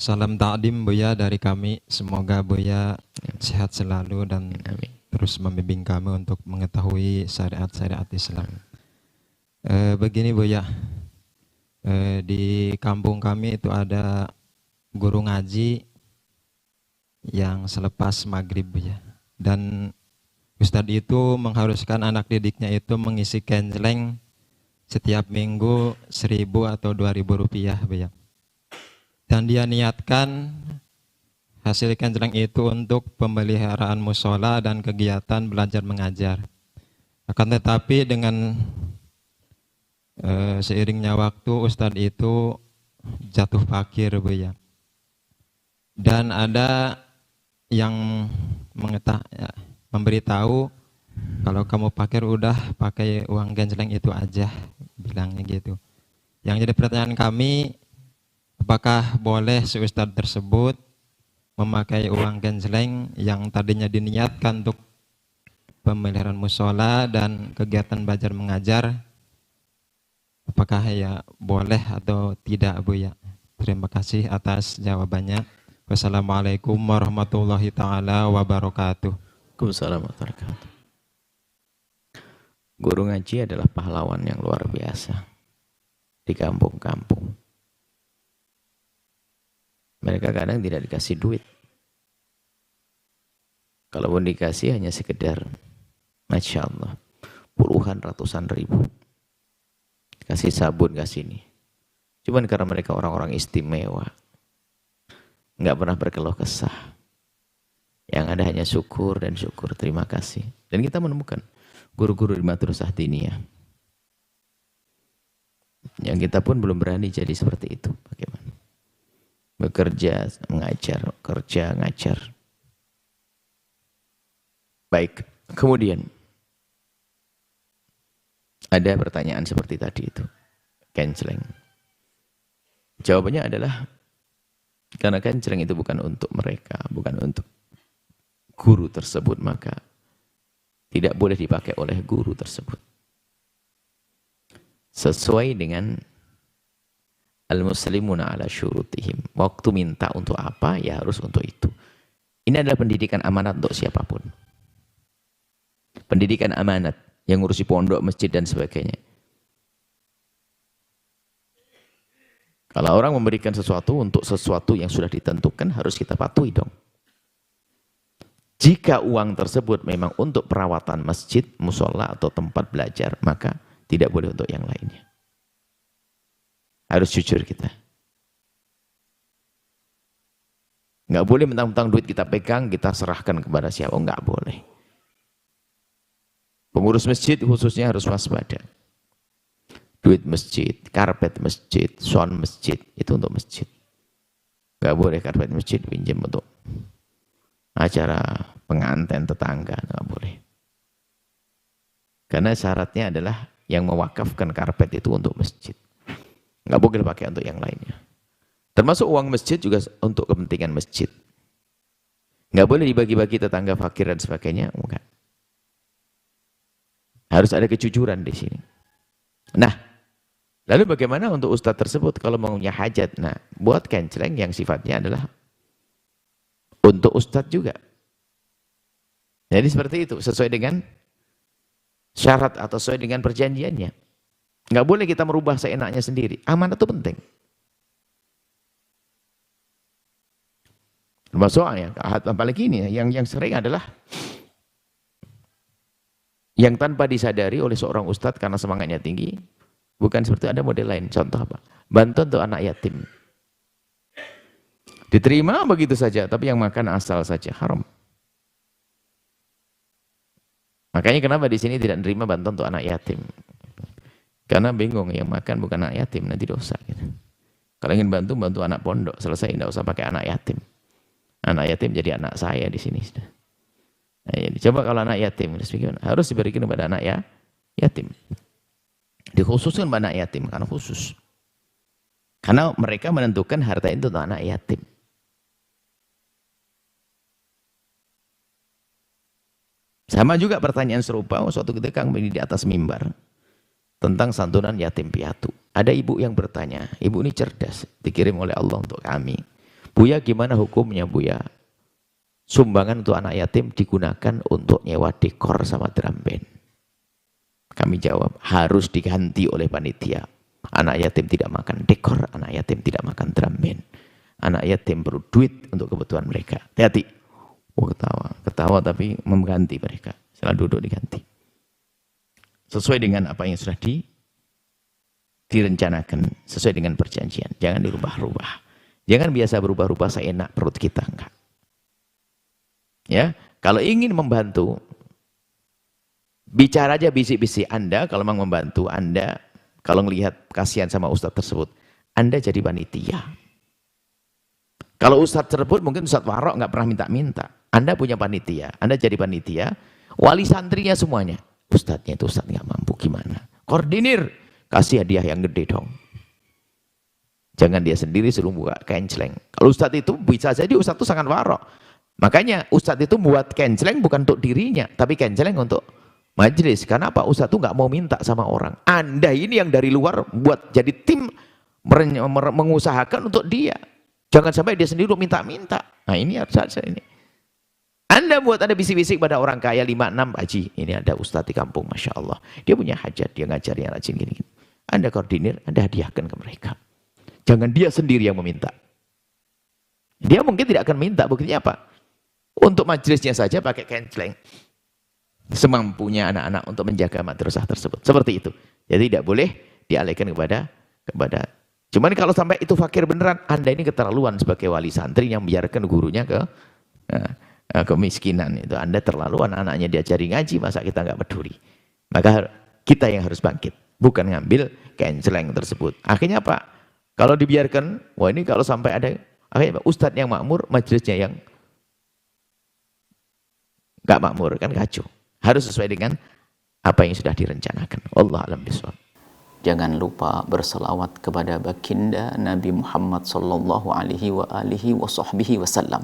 Salam takdim Buya dari kami. Semoga Buya sehat selalu dan Amin. terus membimbing kami untuk mengetahui syariat-syariat Islam. Begini Buya, di kampung kami itu ada guru ngaji yang selepas maghrib Buya. Dan Ustadz itu mengharuskan anak didiknya itu mengisi kenceleng setiap minggu 1.000 atau 2.000 rupiah Buya. Dan dia niatkan hasil kenceleng itu untuk pemeliharaan musola dan kegiatan belajar mengajar. Akan tetapi dengan seiringnya waktu Ustadz itu jatuh fakir Buya. Dan ada yang memberitahu kalau kamu pakai uang kenceleng itu aja, bilangnya gitu. Yang jadi pertanyaan kami, apakah boleh si Ustadz tersebut memakai uang kenceleng yang tadinya diniatkan untuk pemeliharaan musola dan kegiatan belajar mengajar, apakah ya boleh atau tidak Buya? Terima kasih atas jawabannya. Wassalamualaikum warahmatullahi taala wabarakatuh. Waalaikumsalam warahmatullahi wabarakatuh. Guru ngaji adalah pahlawan yang luar biasa di kampung-kampung. Mereka kadang tidak dikasih duit. Kalaupun dikasih hanya sekedar, Masya Allah, puluhan ratusan ribu. Kasih sabun, kasih ini. Cuman karena mereka orang-orang istimewa, nggak pernah berkeluh kesah. Yang ada hanya syukur dan syukur, terima kasih. Dan kita menemukan guru-guru di Madrasah Diniyah yang kita pun belum berani jadi seperti itu. Bagaimana? Bekerja, mengajar, kerja, ngajar. Baik, kemudian ada pertanyaan seperti tadi itu, kenceleng. Jawabannya adalah karena kenceleng itu bukan untuk mereka, bukan untuk guru tersebut, maka tidak boleh dipakai oleh guru tersebut. Sesuai dengan al-muslimuna ala syurutihim. Waktu minta untuk apa, ya harus untuk itu. Ini adalah pendidikan amanat untuk siapapun. Pendidikan amanat yang ngurusi pondok, masjid dan sebagainya. Kalau orang memberikan sesuatu untuk sesuatu yang sudah ditentukan, harus kita patuhi dong. Jika uang tersebut memang untuk perawatan masjid, musola atau tempat belajar, maka tidak boleh untuk yang lainnya. Harus jujur kita. Nggak boleh mentang-mentang duit kita pegang, kita serahkan kepada siapa. Nggak boleh. Pengurus masjid khususnya harus waspada. Duit masjid, karpet masjid, sound masjid, itu untuk masjid. Nggak boleh karpet masjid pinjam untuk acara pengantin tetangga, nggak boleh. Karena syaratnya adalah yang mewakafkan karpet itu untuk masjid. Nggak boleh pakai untuk yang lainnya. Termasuk uang masjid juga untuk kepentingan masjid. Nggak boleh dibagi-bagi tetangga fakir dan sebagainya. Enggak. Harus ada kejujuran di sini. Nah, lalu bagaimana untuk ustadz tersebut kalau punya hajat? Nah, buat kenceleng yang sifatnya adalah untuk ustadz juga. Jadi seperti itu, sesuai dengan syarat atau sesuai dengan perjanjiannya. Nggak boleh kita merubah seenaknya sendiri. Amanat itu penting. Soalnya, apalagi ini yang sering adalah yang tanpa disadari oleh seorang ustadz karena semangatnya tinggi, bukan seperti ada model lain. Contoh apa? Bantuan untuk anak yatim. Diterima begitu saja, tapi yang makan asal saja, haram. Makanya kenapa di sini tidak menerima bantuan untuk anak yatim? Karena bingung, yang makan bukan anak yatim, nanti dosa. Gitu. Kalau ingin bantu anak pondok, selesai, tidak usah pakai anak yatim. Anak yatim jadi anak saya di sini. Nah, coba kalau anak yatim, harus diberikan kepada anak yatim. Dikhususkan kepada anak yatim, karena khusus. Karena mereka menentukan harta itu untuk anak yatim. Sama juga pertanyaan serupa, suatu ketika kami di atas mimbar tentang santunan yatim piatu. Ada ibu yang bertanya, ibu ini cerdas, dikirim oleh Allah untuk kami. Buya gimana hukumnya Buya? Sumbangan untuk anak yatim digunakan untuk nyewa dekor sama drum band. Kami jawab, harus diganti oleh panitia. Anak yatim tidak makan dekor, anak yatim tidak makan drum band. Anak yatim perlu duit untuk kebutuhan mereka. Hati-hati. Oh, ketawa tapi mengganti mereka. Setelah duduk diganti. Sesuai dengan apa yang sudah direncanakan, sesuai dengan perjanjian. Jangan dirubah-rubah. Jangan biasa berubah-ubah seenak perut kita, enggak. Ya, kalau ingin membantu, bicara aja bisik-bisik. Anda kalau mau membantu, Anda kalau melihat kasihan sama ustadz tersebut, Anda jadi panitia. Kalau ustadz tersebut mungkin ustadz warok nggak pernah minta-minta. Anda punya panitia, Anda jadi panitia, wali santrinya semuanya. Ustadznya itu ustadz nggak mampu, gimana? Koordinir, kasih hadiah yang gede dong. Jangan dia sendiri suruh buka kenceleng. Kalau ustadz itu bisa jadi ustadz itu sangat warok. Makanya ustadz itu buat kenceleng bukan untuk dirinya, tapi kenceleng untuk majelis. Karena apa? Ustadz itu nggak mau minta sama orang. Anda ini yang dari luar buat jadi tim mengusahakan untuk dia. Jangan sampai dia sendiri minta-minta. Nah ini harus saja ini. Anda buat ada bisik-bisik pada orang kaya 5-6 haji. Ini ada ustadz di kampung, Masya Allah. Dia punya hajat, dia ngajar yang rajin gini. Anda koordinir, Anda hadiahkan ke mereka. Jangan dia sendiri yang meminta. Dia mungkin tidak akan minta, buktinya apa? Untuk majelisnya saja pakai kenceleng. Semampunya anak-anak untuk menjaga madrasah tersebut. Seperti itu. Jadi tidak boleh dialihkan kepada cuman kalau sampai itu fakir beneran, Anda ini keterlaluan sebagai wali santri yang membiarkan gurunya ke kemiskinan. Itu Anda terlalu, anak-anaknya diajari ngaji, masa kita nggak peduli. Maka kita yang harus bangkit, bukan ngambil kenceleng tersebut. Akhirnya apa? Kalau dibiarkan, wah ini kalau sampai ada, akhirnya ustadz yang makmur, majelisnya yang nggak makmur, kan kacau. Harus sesuai dengan apa yang sudah direncanakan. Allah alam bisawab. Jangan lupa berselawat kepada baginda Nabi Muhammad sallallahu alaihi wa alihi wa sahbihi wasallam.